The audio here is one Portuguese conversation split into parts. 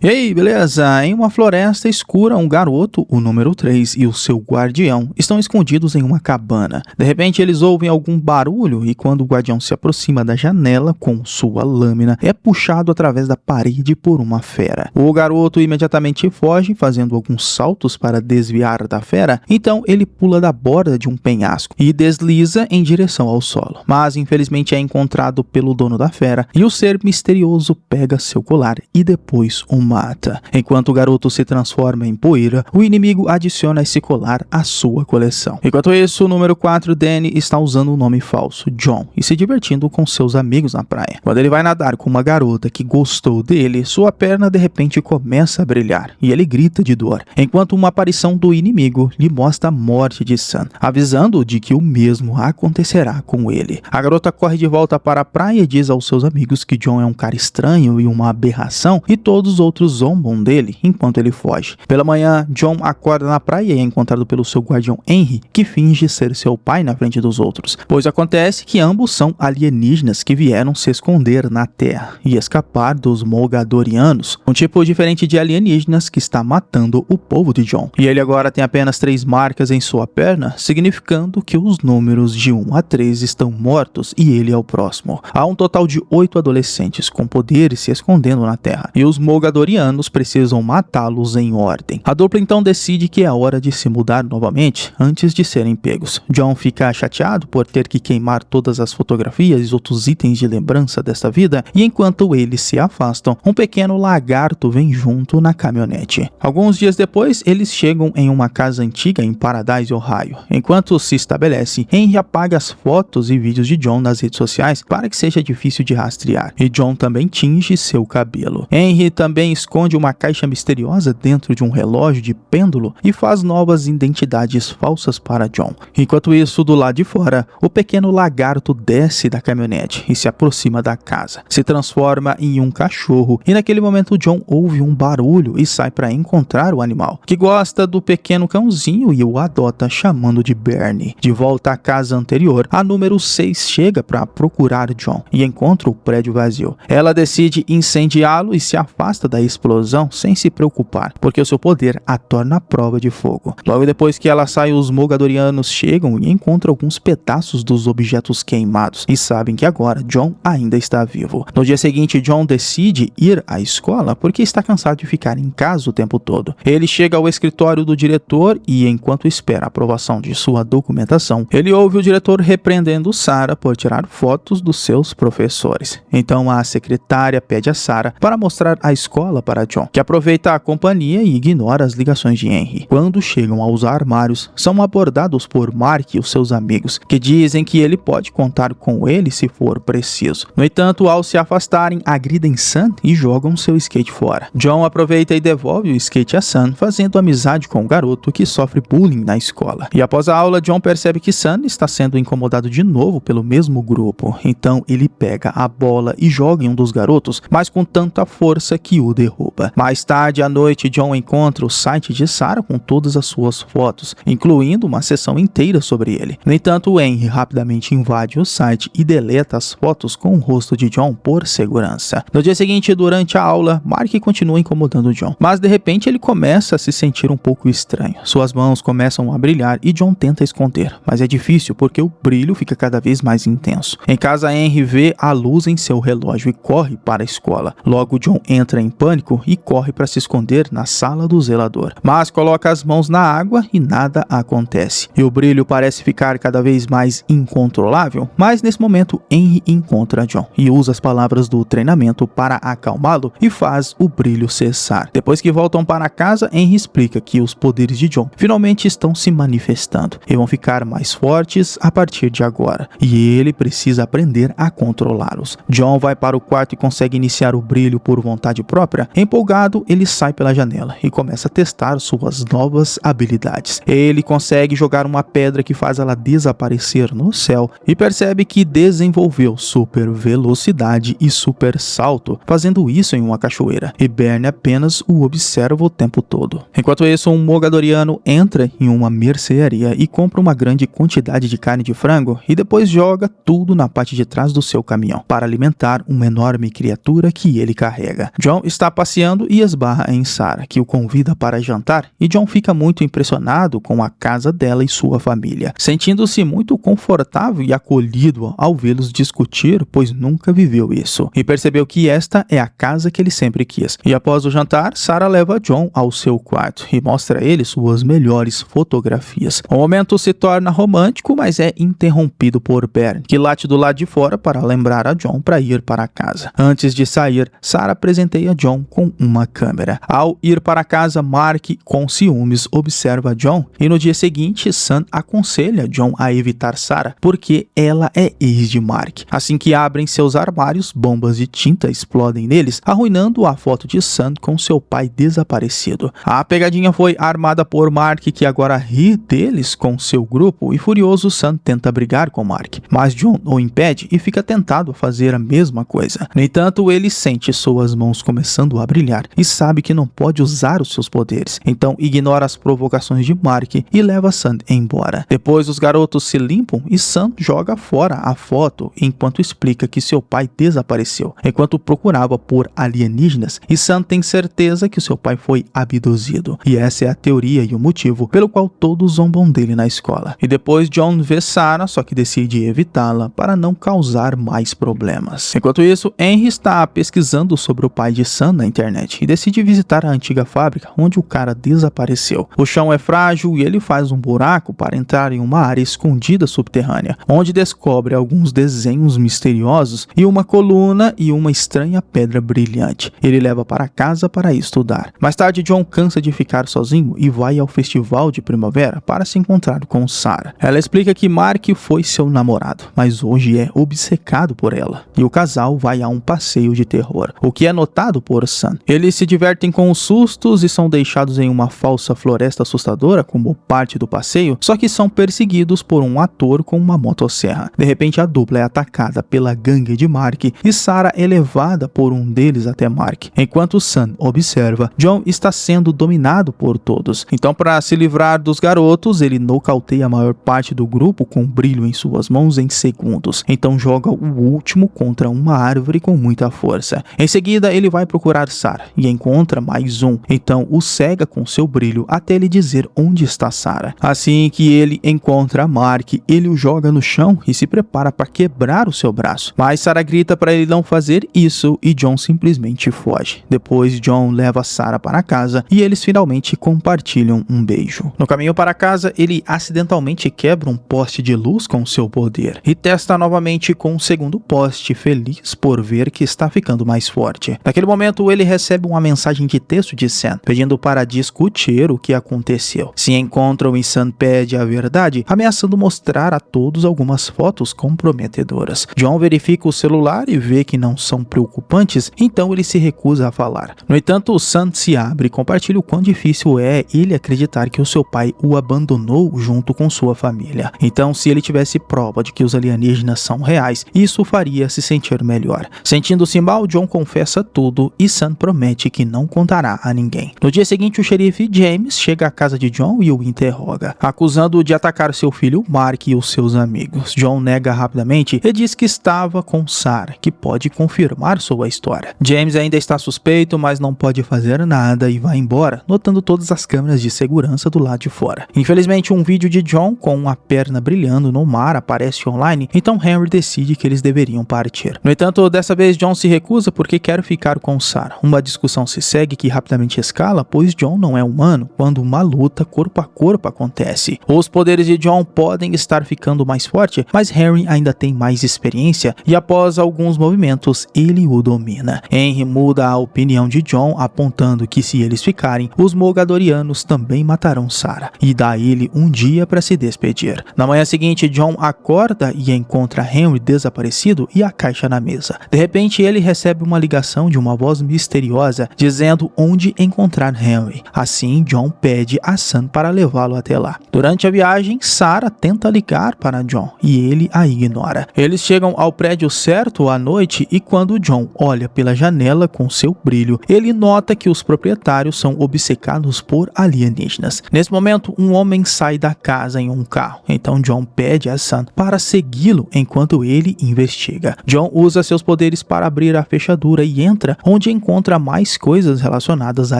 E aí, beleza? Em uma floresta escura, um garoto, o número 3 e o seu guardião estão escondidos em uma cabana. De repente, eles ouvem algum barulho e quando o guardião se aproxima da janela com sua lâmina, é puxado através da parede por uma fera. O garoto imediatamente foge, fazendo alguns saltos para desviar da fera, então ele pula da borda de um penhasco e desliza em direção ao solo. Mas, infelizmente, é encontrado pelo dono da fera e o ser misterioso pega seu colar e depois o mata. Enquanto o garoto se transforma em poeira, o inimigo adiciona esse colar à sua coleção. Enquanto isso, o número 4, Danny, está usando um nome falso, John, e se divertindo com seus amigos na praia. Quando ele vai nadar com uma garota que gostou dele, sua perna de repente começa a brilhar e ele grita de dor, enquanto uma aparição do inimigo lhe mostra a morte de Sam, avisando de que o mesmo acontecerá com ele. A garota corre de volta para a praia e diz aos seus amigos que John é um cara estranho e uma aberração, e todos os outros zombam dele enquanto ele foge. Pela manhã, John acorda na praia e é encontrado pelo seu guardião Henry, que finge ser seu pai na frente dos outros, pois acontece que ambos são alienígenas que vieram se esconder na Terra e escapar dos Mogadorianos, um tipo diferente de alienígenas que está matando o povo de John. E ele agora tem apenas 3 marcas em sua perna, significando que os números de 1 a 3 estão mortos e ele é o próximo. Há um total de 8 adolescentes com poderes se escondendo na Terra, e os Mogadorianos precisam matá-los em ordem. A dupla então decide que é hora de se mudar novamente antes de serem pegos. John fica chateado por ter que queimar todas as fotografias e outros itens de lembrança desta vida, e enquanto eles se afastam, um pequeno lagarto vem junto na caminhonete. Alguns dias depois, eles chegam em uma casa antiga em Paradise, Ohio. Enquanto se estabelece, Henry apaga as fotos e vídeos de John nas redes sociais para que seja difícil de rastrear, e John também tinge seu cabelo. Henry também esconde uma caixa misteriosa dentro de um relógio de pêndulo e faz novas identidades falsas para John. Enquanto isso, do lado de fora, o pequeno lagarto desce da caminhonete e se aproxima da casa. Se transforma em um cachorro e naquele momento John ouve um barulho e sai para encontrar o animal, que gosta do pequeno cãozinho e o adota chamando de Bernie. De volta à casa anterior, a número 6 chega para procurar John e encontra o prédio vazio. Ela decide incendiá-lo e se afasta da explosão sem se preocupar, porque o seu poder a torna à prova de fogo. Logo depois que ela sai, os Mogadorianos chegam e encontram alguns pedaços dos objetos queimados e sabem que agora John ainda está vivo. No dia seguinte, John decide ir à escola porque está cansado de ficar em casa o tempo todo. Ele chega ao escritório do diretor e, enquanto espera a aprovação de sua documentação, ele ouve o diretor repreendendo Sarah por tirar fotos dos seus professores. Então a secretária pede a Sarah para mostrar a escola para John, que aproveita a companhia e ignora as ligações de Henry. Quando chegam aos armários, são abordados por Mark e os seus amigos, que dizem que ele pode contar com ele se for preciso. No entanto, ao se afastarem, agridem Sam e jogam seu skate fora. John aproveita e devolve o skate a Sam, fazendo amizade com o garoto que sofre bullying na escola. E após a aula, John percebe que Sam está sendo incomodado de novo pelo mesmo grupo. Então ele pega a bola e joga em um dos garotos, mas com tanta força que o derruba. Mais tarde à noite, John encontra o site de Sarah com todas as suas fotos, incluindo uma sessão inteira sobre ele. No entanto, Henry rapidamente invade o site e deleta as fotos com o rosto de John por segurança. No dia seguinte, durante a aula, Mark continua incomodando John, mas de repente ele começa a se sentir um pouco estranho. Suas mãos começam a brilhar e John tenta esconder, mas é difícil porque o brilho fica cada vez mais intenso. Em casa, Henry vê a luz em seu relógio e corre para a escola. Logo, John entra em pânico e corre para se esconder na sala do zelador, mas coloca as mãos na água e nada acontece. E o brilho parece ficar cada vez mais incontrolável, mas nesse momento Henry encontra John e usa as palavras do treinamento para acalmá-lo e faz o brilho cessar. Depois que voltam para casa, Henry explica que os poderes de John finalmente estão se manifestando e vão ficar mais fortes a partir de agora, e ele precisa aprender a controlá-los. John vai para o quarto e consegue iniciar o brilho por vontade própria. Empolgado, ele sai pela janela e começa a testar suas novas habilidades. Ele consegue jogar uma pedra que faz ela desaparecer no céu e percebe que desenvolveu super velocidade e super salto, fazendo isso em uma cachoeira, e Bernie apenas o observa o tempo todo. Enquanto isso, um Mogadoriano entra em uma mercearia e compra uma grande quantidade de carne de frango e depois joga tudo na parte de trás do seu caminhão para alimentar uma enorme criatura que ele carrega. John está está passeando e esbarra em Sarah, que o convida para jantar, e John fica muito impressionado com a casa dela e sua família, sentindo-se muito confortável e acolhido ao vê-los discutir, pois nunca viveu isso, e percebeu que esta é a casa que ele sempre quis. E após o jantar, Sarah leva John ao seu quarto e mostra a ele suas melhores fotografias. O momento se torna romântico, mas é interrompido por Bern, que late do lado de fora para lembrar a John para ir para casa. Antes de sair, Sarah presenteia John com uma câmera. Ao ir para casa, Mark, com ciúmes, observa John e no dia seguinte, Sam aconselha John a evitar Sarah porque ela é ex de Mark. Assim que abrem seus armários, bombas de tinta explodem neles, arruinando a foto de Sam com seu pai desaparecido. A pegadinha foi armada por Mark, que agora ri deles com seu grupo, e furioso, Sam tenta brigar com Mark, mas John o impede e fica tentado a fazer a mesma coisa. No entanto, ele sente suas mãos começando a brilhar e sabe que não pode usar os seus poderes, então ignora as provocações de Mark e leva Sam embora. Depois os garotos se limpam e Sam joga fora a foto enquanto explica que seu pai desapareceu enquanto procurava por alienígenas, e Sam tem certeza que seu pai foi abduzido, e essa é a teoria e o motivo pelo qual todos zombam dele na escola. E depois John vê Sarah, só que decide evitá-la para não causar mais problemas. Enquanto isso, Henry está pesquisando sobre o pai de Sam na internet e decide visitar a antiga fábrica onde o cara desapareceu. O chão é frágil e ele faz um buraco para entrar em uma área escondida subterrânea, onde descobre alguns desenhos misteriosos e uma coluna e uma estranha pedra brilhante. Ele leva para casa para estudar. Mais tarde, John cansa de ficar sozinho e vai ao festival de primavera para se encontrar com Sarah. Ela explica que Mark foi seu namorado, mas hoje é obcecado por ela, e o casal vai a um passeio de terror, o que é notado por Sam. Eles se divertem com os sustos e são deixados em uma falsa floresta assustadora como parte do passeio, só que são perseguidos por um ator com uma motosserra. De repente, a dupla é atacada pela gangue de Mark e Sarah é levada por um deles até Mark. Enquanto Sam observa, John está sendo dominado por todos. Então, para se livrar dos garotos, ele nocauteia a maior parte do grupo com brilho em suas mãos em segundos. Então joga o último contra uma árvore com muita força. Em seguida, ele vai procurar Sarah e encontra mais um. Então o cega com seu brilho até ele dizer onde está Sarah. Assim que ele encontra Mark, ele o joga no chão e se prepara para quebrar o seu braço. Mas Sarah grita para ele não fazer isso e John simplesmente foge. Depois John leva Sarah para casa e eles finalmente compartilham um beijo. No caminho para casa, ele acidentalmente quebra um poste de luz com seu poder e testa novamente com um segundo poste, feliz por ver que está ficando mais forte. Naquele momento, ele recebe uma mensagem de texto de Sam, pedindo para discutir o que aconteceu. Se encontram e Sam pede a verdade, ameaçando mostrar a todos algumas fotos comprometedoras. John verifica o celular e vê que não são preocupantes, então ele se recusa a falar. No entanto, Sam se abre e compartilha o quão difícil é ele acreditar que o seu pai o abandonou junto com sua família. Então, se ele tivesse prova de que os alienígenas são reais, isso faria se sentir melhor. Sentindo-se mal, John confessa tudo e Sam promete que não contará a ninguém. No dia seguinte, o xerife James chega à casa de John e o interroga, acusando-o de atacar seu filho Mark e os seus amigos. John nega rapidamente e diz que estava com Sarah, que pode confirmar sua história. James ainda está suspeito, mas não pode fazer nada e vai embora, notando todas as câmeras de segurança do lado de fora. Infelizmente, um vídeo de John com uma perna brilhando no mar aparece online, então Henry decide que eles deveriam partir. No entanto, dessa vez John se recusa porque quer ficar com Sarah. Uma discussão se segue que rapidamente escala, pois John não é humano quando uma luta corpo a corpo acontece. Os poderes de John podem estar ficando mais forte, mas Henry ainda tem mais experiência e após alguns movimentos ele o domina. Henry muda a opinião de John, apontando que se eles ficarem, os Mogadorianos também matarão Sarah e dá a ele um dia para se despedir. Na manhã seguinte, John acorda e encontra Henry desaparecido e a caixa na mesa. De repente, ele recebe uma ligação de uma voz misteriosa dizendo onde encontrar Henry. Assim, John pede a Sam para levá-lo até lá. Durante a viagem, Sarah tenta ligar para John e ele a ignora. Eles chegam ao prédio certo à noite e quando John olha pela janela com seu brilho, ele nota que os proprietários são obcecados por alienígenas. Nesse momento, um homem sai da casa em um carro. Então John pede a Sam para segui-lo enquanto ele investiga. John usa seus poderes para abrir a fechadura e entra onde encontra mais coisas relacionadas a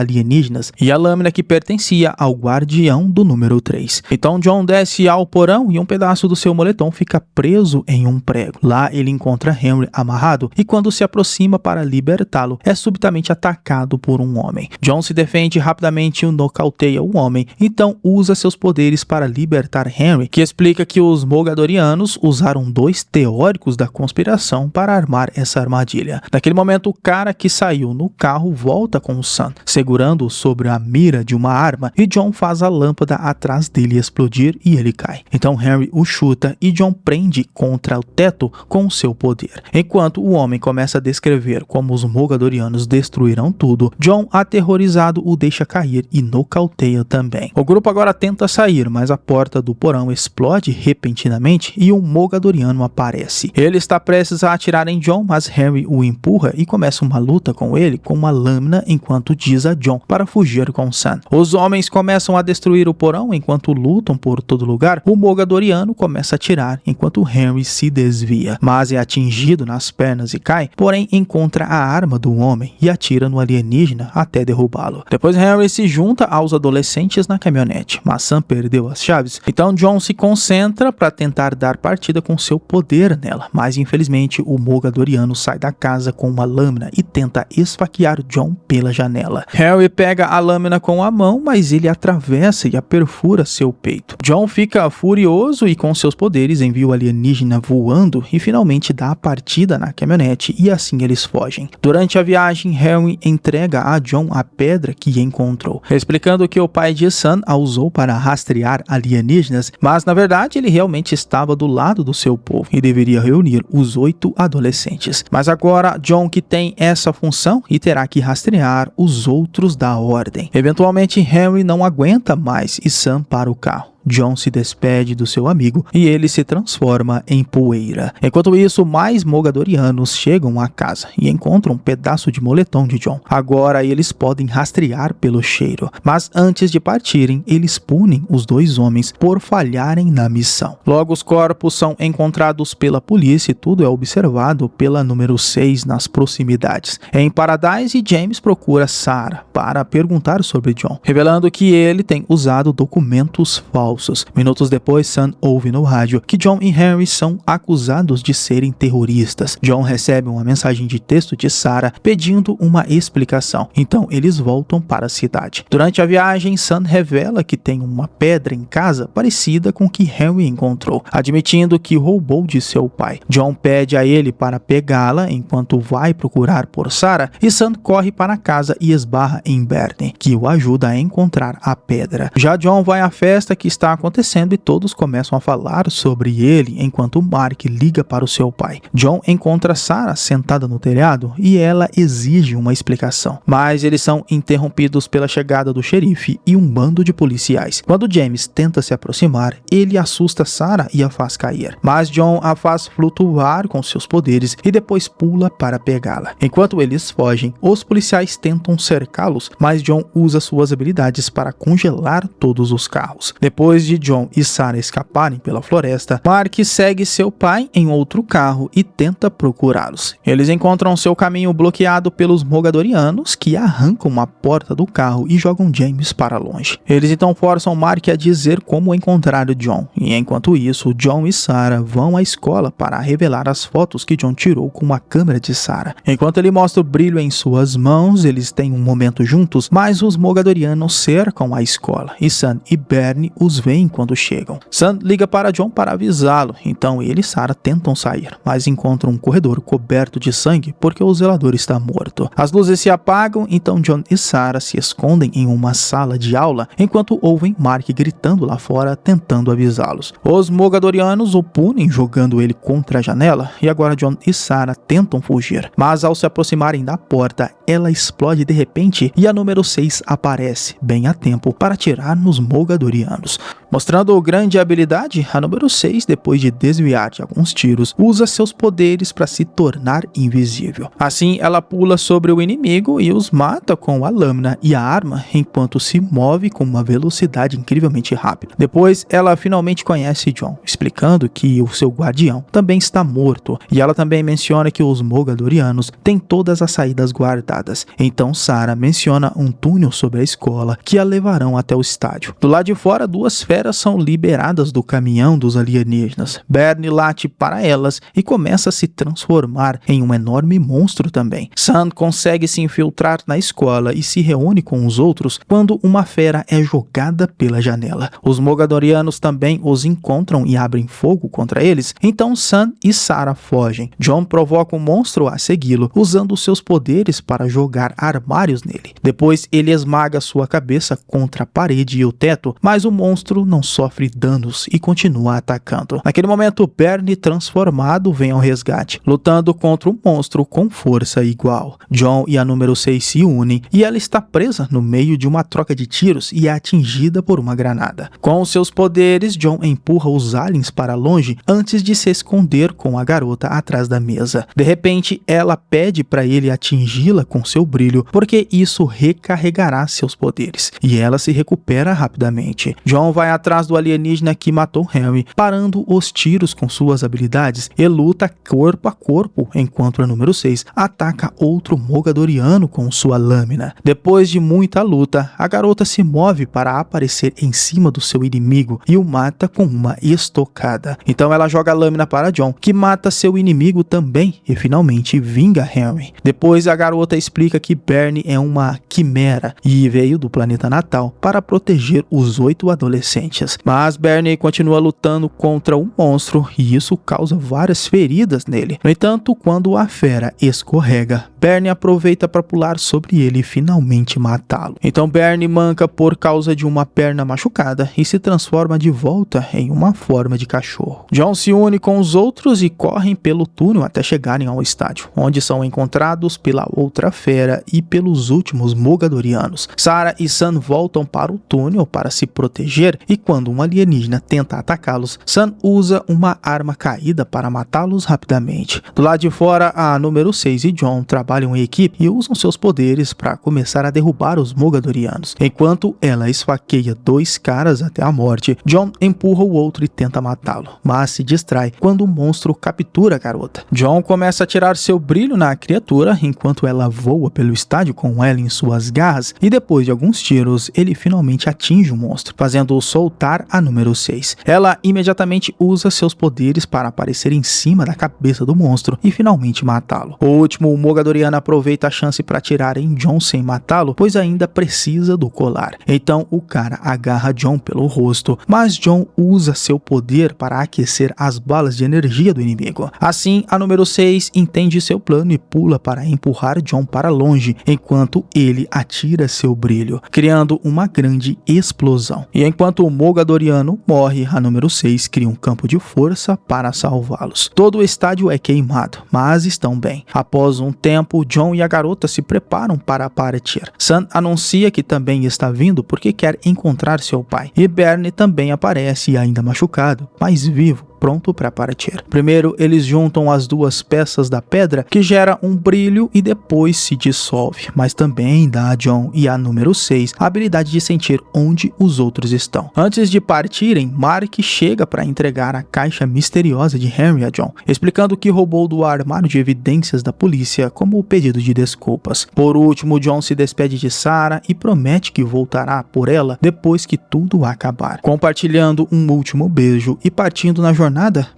alienígenas e a lâmina que pertencia ao guardião do número 3. Então John desce ao porão e um pedaço do seu moletom fica preso em um prego. Lá ele encontra Henry amarrado e quando se aproxima para libertá-lo, é subitamente atacado por um homem. John se defende rapidamente e nocauteia o homem, então usa seus poderes para libertar Henry, que explica que os Mogadorianos usaram 2 teóricos da conspiração para armar essa armadilha. Naquele momento, o cara que saiu no carro volta com o Sam, segurando-o sobre a mira de uma arma, e John faz a lâmpada atrás dele explodir e ele cai. Então Henry o chuta e John prende contra o teto com seu poder. Enquanto o homem começa a descrever como os Mogadorianos destruirão tudo, John, aterrorizado, o deixa cair e nocauteia também. O grupo agora tenta sair, mas a porta do porão explode repentinamente e um Mogadoriano aparece. Ele está prestes a atirar em John, mas Henry o empurra e começa uma luta com ele com uma lâmina enquanto diz a John para fugir com Sam. Os homens começam a destruir o porão enquanto lutam por todo lugar. O Mogadoriano começa a atirar enquanto Henry se desvia, mas é atingido nas pernas e cai, porém encontra a arma do homem e atira no alienígena até derrubá-lo. Depois Henry se junta aos adolescentes na caminhonete, mas Sam perdeu as chaves, então John se concentra para tentar dar partida com seu poder nela, mas infelizmente o Mogadoriano sai da casa com uma lâmina e tenta esfaquear John pela janela. Henry pega a lâmina com a mão, mas ele atravessa e a perfura seu peito. John fica furioso e com seus poderes envia o alienígena voando e finalmente dá a partida na caminhonete e assim eles fogem. Durante a viagem, Henry entrega a John a pedra que encontrou, explicando que o pai de Sam a usou para rastrear alienígenas, mas na verdade ele realmente estava do lado do seu povo e deveria reunir os 8 adolescentes. Mas agora John que tem essa função e terá que rastrear os outros da ordem. Eventualmente Henry não aguenta mais e Sam para o carro. John se despede do seu amigo e ele se transforma em poeira. Enquanto isso, mais Mogadorianos chegam à casa e encontram um pedaço de moletom de John. Agora eles podem rastrear pelo cheiro, mas antes de partirem, eles punem os 2 homens por falharem na missão. Logo, os corpos são encontrados pela polícia e tudo é observado pela número 6 nas proximidades. Em Paradise, James procura Sarah para perguntar sobre John, revelando que ele tem usado documentos falsos. Minutos depois, Sam ouve no rádio que John e Henry são acusados de serem terroristas. John recebe uma mensagem de texto de Sarah pedindo uma explicação. Então eles voltam para a cidade. Durante a viagem, Sam revela que tem uma pedra em casa parecida com que Henry encontrou, admitindo que roubou de seu pai. John pede a ele para pegá-la enquanto vai procurar por Sarah e Sam corre para casa e esbarra em Bernie, que o ajuda a encontrar a pedra. Já John vai à festa que está acontecendo e todos começam a falar sobre ele enquanto Mark liga para o seu pai. John encontra Sarah sentada no telhado e ela exige uma explicação, mas eles são interrompidos pela chegada do xerife e um bando de policiais. Quando James tenta se aproximar, ele assusta Sarah e a faz cair, mas John a faz flutuar com seus poderes e depois pula para pegá-la. Enquanto eles fogem, os policiais tentam cercá-los, mas John usa suas habilidades para congelar todos os carros. Depois de John e Sarah escaparem pela floresta, Mark segue seu pai em outro carro e tenta procurá-los. Eles encontram seu caminho bloqueado pelos Mogadorianos, que arrancam a porta do carro e jogam James para longe. Eles então forçam Mark a dizer como encontrar John, e enquanto isso, John e Sarah vão à escola para revelar as fotos que John tirou com a câmera de Sarah. Enquanto ele mostra o brilho em suas mãos, eles têm um momento juntos, mas os Mogadorianos cercam a escola e Sam e Bernie os veem quando chegam. Sam liga para John para avisá-lo, então ele e Sarah tentam sair, mas encontram um corredor coberto de sangue porque o zelador está morto. As luzes se apagam, então John e Sarah se escondem em uma sala de aula enquanto ouvem Mark gritando lá fora tentando avisá-los. Os Mogadorianos o punem jogando ele contra a janela e agora John e Sarah tentam fugir, mas ao se aproximarem da porta, ela explode de repente e a número 6 aparece bem a tempo para atirar nos Mogadorianos. Mostrando grande habilidade, a número 6, depois de desviar de alguns tiros, usa seus poderes para se tornar invisível. Assim, ela pula sobre o inimigo e os mata com a lâmina e a arma, enquanto se move com uma velocidade incrivelmente rápida. Depois, ela finalmente conhece John, explicando que o seu guardião também está morto, e ela também menciona que os Mogadorianos têm todas as saídas guardadas. Então, Sarah menciona um túnel sobre a escola que a levarão até o estádio. Do lado de fora, duas feras são liberadas do caminhão dos alienígenas. Bernie late para elas e começa a se transformar em um enorme monstro também. Sam consegue se infiltrar na escola e se reúne com os outros quando uma fera é jogada pela janela. Os Mogadorianos também os encontram e abrem fogo contra eles, então Sam e Sarah fogem. John provoca o monstro a segui-lo, usando seus poderes para jogar armários nele. Depois ele esmaga sua cabeça contra a parede e o teto, mas o monstro não sofre danos e continua atacando. Naquele momento, Bernie transformado vem ao resgate, lutando contra o monstro com força igual. John e a número 6 se unem e ela está presa no meio de uma troca de tiros e é atingida por uma granada. Com seus poderes, John empurra os aliens para longe antes de se esconder com a garota atrás da mesa. De repente, ela pede para ele atingi-la com seu brilho, porque isso recarregará seus poderes, e ela se recupera rapidamente. John vai atrás do alienígena que matou Henry, parando os tiros com suas habilidades e luta corpo a corpo, enquanto a número 6 ataca outro Mogadoriano com sua lâmina. Depois de muita luta, a garota se move para aparecer em cima do seu inimigo e o mata com uma estocada. Então ela joga a lâmina para John, que mata seu inimigo também e finalmente vinga Henry. Depois a garota explica que Bernie é uma quimera e veio do planeta natal para proteger os 8 adolescentes. Mas Bernie continua lutando contra o monstro e isso causa várias feridas nele. No entanto, quando a fera escorrega, Bernie aproveita para pular sobre ele e finalmente matá-lo. Então Bernie manca por causa de uma perna machucada e se transforma de volta em uma forma de cachorro. John se une com os outros e correm pelo túnel até chegarem ao estádio, onde são encontrados pela outra fera e pelos últimos Mogadorianos. Sarah e Sam voltam para o túnel para se proteger e quando um alienígena tenta atacá-los, Sam usa uma arma caída para matá-los rapidamente. Do lado de fora, a número 6 e John trabalham em equipe e usam seus poderes para começar a derrubar os Mogadorianos. Enquanto ela esfaqueia 2 caras até a morte, John empurra o outro e tenta matá-lo, mas se distrai quando o monstro captura a garota. John começa a tirar seu brilho na criatura enquanto ela voa pelo estádio com ela em suas garras e depois de alguns tiros, ele finalmente atinge o monstro, fazendo-o soltar a número 6. Ela imediatamente usa seus poderes para aparecer em cima da cabeça do monstro e finalmente matá-lo. O último Mogadoriano aproveita a chance para atirar em John sem matá-lo, pois ainda precisa do colar. Então o cara agarra John pelo rosto, mas John usa seu poder para aquecer as balas de energia do inimigo. Assim, a número 6 entende seu plano e pula para empurrar John para longe, enquanto ele atira seu brilho, criando uma grande explosão. E enquanto o Mogadoriano morre, a número 6 cria um campo de força para salvá-los. Todo o estádio é queimado, mas estão bem. Após um tempo, John e a garota se preparam para partir. Sam anuncia que também está vindo porque quer encontrar seu pai. E Bernie também aparece ainda machucado, mas vivo, pronto para partir. Primeiro, eles juntam as 2 peças da pedra, que gera um brilho e depois se dissolve, mas também dá a John e a número 6 a habilidade de sentir onde os outros estão. Antes de partirem, Mark chega para entregar a caixa misteriosa de Henry a John, explicando que roubou do armário de evidências da polícia como pedido de desculpas. Por último, John se despede de Sarah e promete que voltará por ela depois que tudo acabar, compartilhando um último beijo e partindo na jornada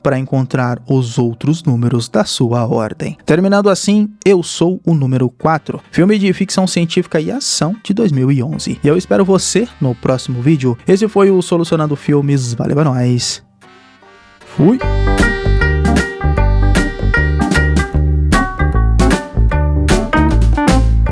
para encontrar os outros números da sua ordem. Terminando assim, Eu Sou o Número 4, filme de ficção científica e ação de 2011. E eu espero você no próximo vídeo. Esse foi o Solucionando Filmes. Valeu, é nóis. Fui!